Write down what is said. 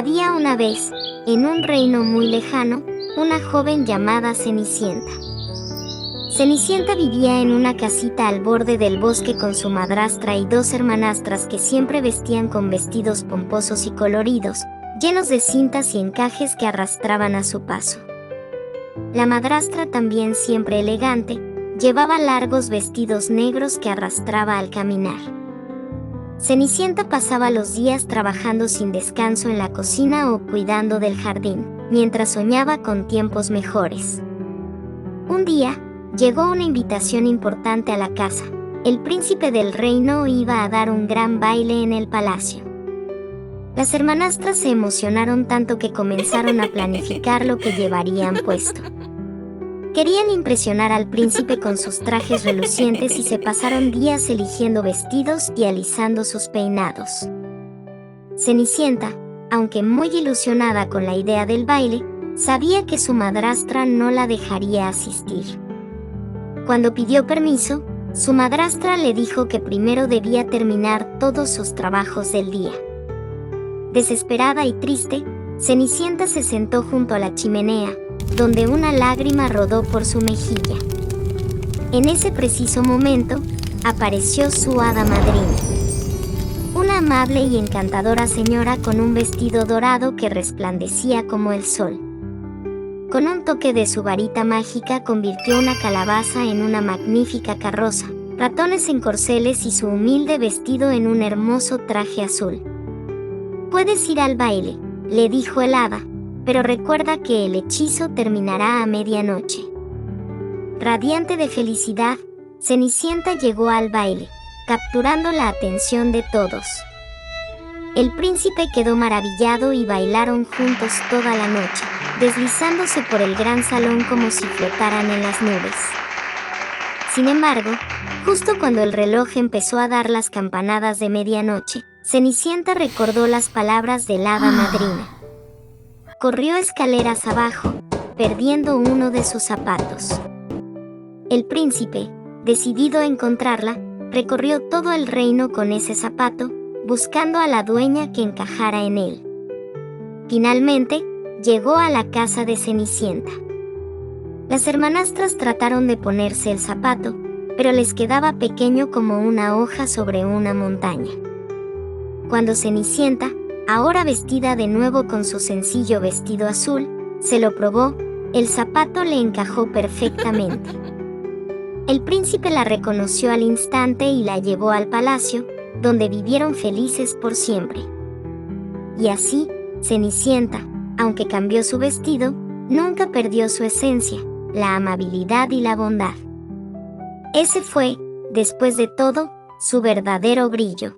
Había una vez, en un reino muy lejano, una joven llamada Cenicienta. Cenicienta vivía en una casita al borde del bosque con su madrastra y dos hermanastras que siempre vestían con vestidos pomposos y coloridos, llenos de cintas y encajes que arrastraban a su paso. La madrastra, también siempre elegante, llevaba largos vestidos negros que arrastraba al caminar. Cenicienta pasaba los días trabajando sin descanso en la cocina o cuidando del jardín, mientras soñaba con tiempos mejores. Un día, llegó una invitación importante a la casa. El príncipe del reino iba a dar un gran baile en el palacio. Las hermanastras se emocionaron tanto que comenzaron a planificar lo que llevarían puesto. Querían impresionar al príncipe con sus trajes relucientes y se pasaron días eligiendo vestidos y alisando sus peinados. Cenicienta, aunque muy ilusionada con la idea del baile, sabía que su madrastra no la dejaría asistir. Cuando pidió permiso, su madrastra le dijo que primero debía terminar todos sus trabajos del día. Desesperada y triste, Cenicienta se sentó junto a la chimenea, donde una lágrima rodó por su mejilla. En ese preciso momento, apareció su hada madrina. Una amable y encantadora señora con un vestido dorado que resplandecía como el sol. Con un toque de su varita mágica convirtió una calabaza en una magnífica carroza, ratones en corceles y su humilde vestido en un hermoso traje azul. «Puedes ir al baile», le dijo el hada, «pero recuerda que el hechizo terminará a medianoche». Radiante de felicidad, Cenicienta llegó al baile, capturando la atención de todos. El príncipe quedó maravillado y bailaron juntos toda la noche, deslizándose por el gran salón como si flotaran en las nubes. Sin embargo, justo cuando el reloj empezó a dar las campanadas de medianoche, Cenicienta recordó las palabras del hada madrina. Corrió escaleras abajo, perdiendo uno de sus zapatos. El príncipe, decidido a encontrarla, recorrió todo el reino con ese zapato, buscando a la dueña que encajara en él. Finalmente, llegó a la casa de Cenicienta. Las hermanastras trataron de ponerse el zapato, pero les quedaba pequeño como una hoja sobre una montaña. Cuando Cenicienta, ahora vestida de nuevo con su sencillo vestido azul, se lo probó, el zapato le encajó perfectamente. El príncipe la reconoció al instante y la llevó al palacio, donde vivieron felices por siempre. Y así, Cenicienta, aunque cambió su vestido, nunca perdió su esencia, la amabilidad y la bondad. Ese fue, después de todo, su verdadero brillo.